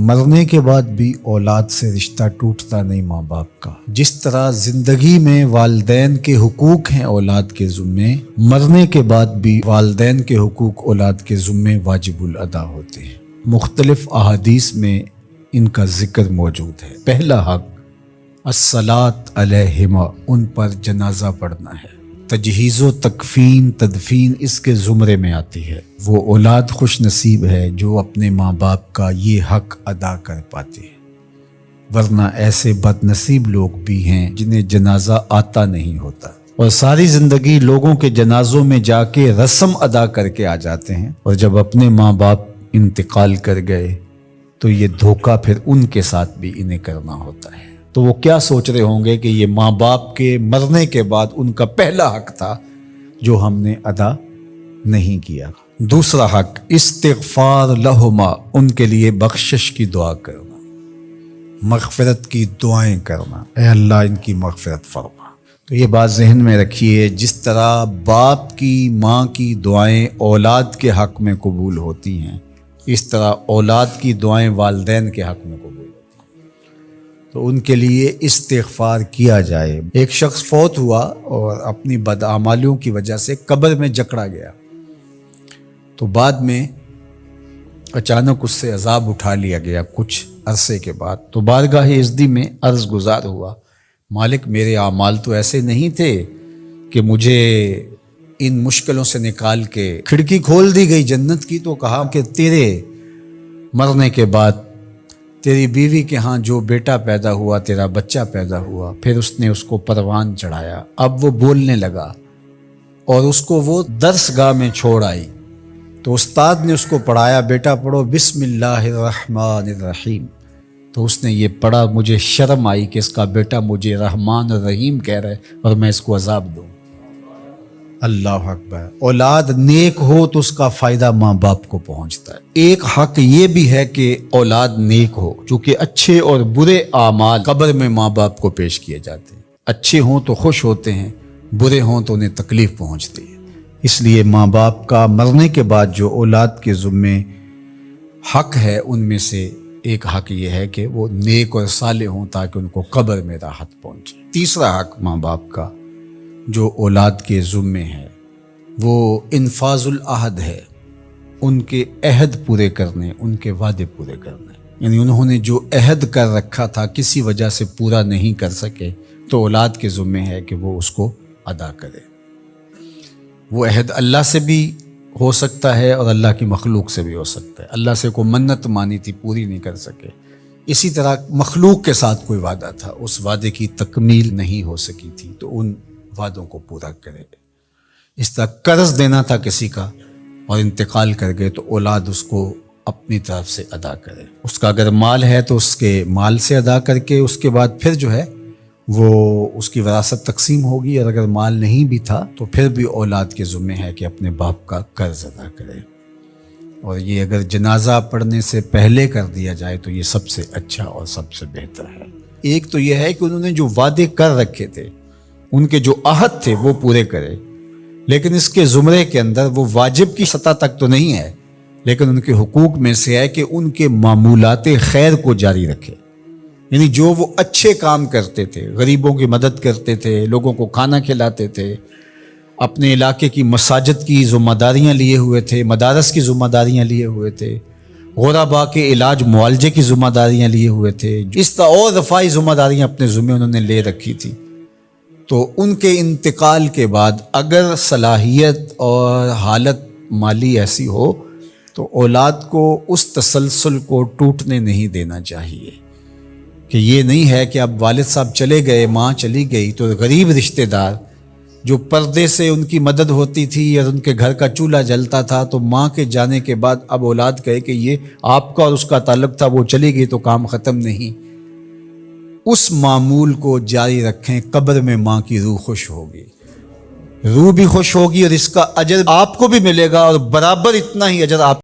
مرنے کے بعد بھی اولاد سے رشتہ ٹوٹتا نہیں ماں باپ کا۔ جس طرح زندگی میں والدین کے حقوق ہیں اولاد کے ذمے، مرنے کے بعد بھی والدین کے حقوق اولاد کے ذمے واجب الادا ہوتے ہیں۔ مختلف احادیث میں ان کا ذکر موجود ہے۔ پہلا حق الصلاۃ علیہما، ان پر جنازہ پڑھنا ہے۔ تجہیز و تکفین تدفین اس کے زمرے میں آتی ہے۔ وہ اولاد خوش نصیب ہے جو اپنے ماں باپ کا یہ حق ادا کر پاتے ہیں، ورنہ ایسے بد نصیب لوگ بھی ہیں جنہیں جنازہ آتا نہیں ہوتا اور ساری زندگی لوگوں کے جنازوں میں جا کے رسم ادا کر کے آ جاتے ہیں، اور جب اپنے ماں باپ انتقال کر گئے تو یہ دھوکہ پھر ان کے ساتھ بھی انہیں کرنا ہوتا ہے۔ تو وہ کیا سوچ رہے ہوں گے کہ یہ ماں باپ کے مرنے کے بعد ان کا پہلا حق تھا جو ہم نے ادا نہیں کیا۔ دوسرا حق استغفار لہما، ان کے لیے بخشش کی دعا کرنا، مغفرت کی دعائیں کرنا، اے اللہ ان کی مغفرت فرما۔ تو یہ بات ذہن میں رکھیے، جس طرح باپ کی ماں کی دعائیں اولاد کے حق میں قبول ہوتی ہیں، اس طرح اولاد کی دعائیں والدین کے حق میں قبول ہوتی ہیں۔ تو ان کے لیے استغفار کیا جائے۔ ایک شخص فوت ہوا اور اپنی بدعمالیوں کی وجہ سے قبر میں جکڑا گیا، تو بعد میں اچانک اس سے عذاب اٹھا لیا گیا کچھ عرصے کے بعد۔ تو بارگاہ عزدی میں عرض گزار ہوا، مالک میرے اعمال تو ایسے نہیں تھے کہ مجھے ان مشکلوں سے نکال کے کھڑکی کھول دی گئی جنت کی، تو کہا کہ تیرے مرنے کے بعد تیری بیوی کے ہاں جو بیٹا پیدا ہوا، تیرا بچہ پیدا ہوا، پھر اس نے اس کو پروان چڑھایا، اب وہ بولنے لگا اور اس کو وہ درس گاہ میں چھوڑ آئی، تو استاد نے اس کو پڑھایا، بیٹا پڑھو بسم اللہ الرحمن الرحیم، تو اس نے یہ پڑھا، مجھے شرم آئی کہ اس کا بیٹا مجھے رحمان الرحیم کہہ رہا ہے اور میں اس کو عذاب دوں۔ اللہ اکبر۔ اولاد نیک ہو تو اس کا فائدہ ماں باپ کو پہنچتا ہے۔ ایک حق یہ بھی ہے کہ اولاد نیک ہو، چونکہ اچھے اور برے اعمال قبر میں ماں باپ کو پیش کیے جاتے ہیں۔ اچھے ہوں تو خوش ہوتے ہیں، برے ہوں تو انہیں تکلیف پہنچتی ہے۔ اس لیے ماں باپ کا مرنے کے بعد جو اولاد کے ذمے حق ہے، ان میں سے ایک حق یہ ہے کہ وہ نیک اور صالح ہوں تاکہ ان کو قبر میں راحت پہنچے۔ تیسرا حق ماں باپ کا جو اولاد کے ذمے ہے وہ انفاذ العہد ہے، ان کے عہد پورے کرنے، ان کے وعدے پورے کرنے۔ یعنی انہوں نے جو عہد کر رکھا تھا کسی وجہ سے پورا نہیں کر سکے، تو اولاد کے ذمے ہے کہ وہ اس کو ادا کرے۔ وہ عہد اللہ سے بھی ہو سکتا ہے اور اللہ کی مخلوق سے بھی ہو سکتا ہے۔ اللہ سے کوئی منت مانی تھی، پوری نہیں کر سکے، اسی طرح مخلوق کے ساتھ کوئی وعدہ تھا، اس وعدے کی تکمیل نہیں ہو سکی تھی، تو ان وعدوں کو پورا کرے۔ اس طرح قرض دینا تھا کسی کا اور انتقال کر گئے، تو اولاد اس کو اپنی طرف سے ادا کرے۔ اس کا اگر مال ہے تو اس کے مال سے ادا کر کے اس کے بعد پھر جو ہے وہ اس کی وراثت تقسیم ہوگی، اور اگر مال نہیں بھی تھا تو پھر بھی اولاد کے ذمہ ہے کہ اپنے باپ کا قرض ادا کرے، اور یہ اگر جنازہ پڑھنے سے پہلے کر دیا جائے تو یہ سب سے اچھا اور سب سے بہتر ہے۔ ایک تو یہ ہے کہ انہوں نے جو وعدے کر رکھے تھے، ان کے جو عہد تھے وہ پورے کرے، لیکن اس کے زمرے کے اندر وہ واجب کی سطح تک تو نہیں ہے، لیکن ان کے حقوق میں سے ہے کہ ان کے معمولات خیر کو جاری رکھے۔ یعنی جو وہ اچھے کام کرتے تھے، غریبوں کی مدد کرتے تھے، لوگوں کو کھانا کھلاتے تھے، اپنے علاقے کی مساجد کی ذمہ داریاں لیے ہوئے تھے، مدارس کی ذمہ داریاں لیے ہوئے تھے، غرباء کے علاج معالجے کی ذمہ داریاں لیے ہوئے تھے، اس طرح اور رفاہی ذمہ داریاں اپنے ذمہ انہوں نے لے رکھی تھی، تو ان کے انتقال کے بعد اگر صلاحیت اور حالت مالی ایسی ہو تو اولاد کو اس تسلسل کو ٹوٹنے نہیں دینا چاہیے، کہ یہ نہیں ہے کہ اب والد صاحب چلے گئے، ماں چلی گئی، تو غریب رشتہ دار جو پردے سے ان کی مدد ہوتی تھی اور ان کے گھر کا چولہا جلتا تھا، تو ماں کے جانے کے بعد اب اولاد کہے کہ یہ آپ کا اور اس کا تعلق تھا، وہ چلی گئی تو کام ختم نہیں۔ اس معمول کو جاری رکھیں، قبر میں ماں کی روح خوش ہوگی، روح بھی خوش ہوگی، اور اس کا اجر آپ کو بھی ملے گا، اور برابر اتنا ہی اجر آپ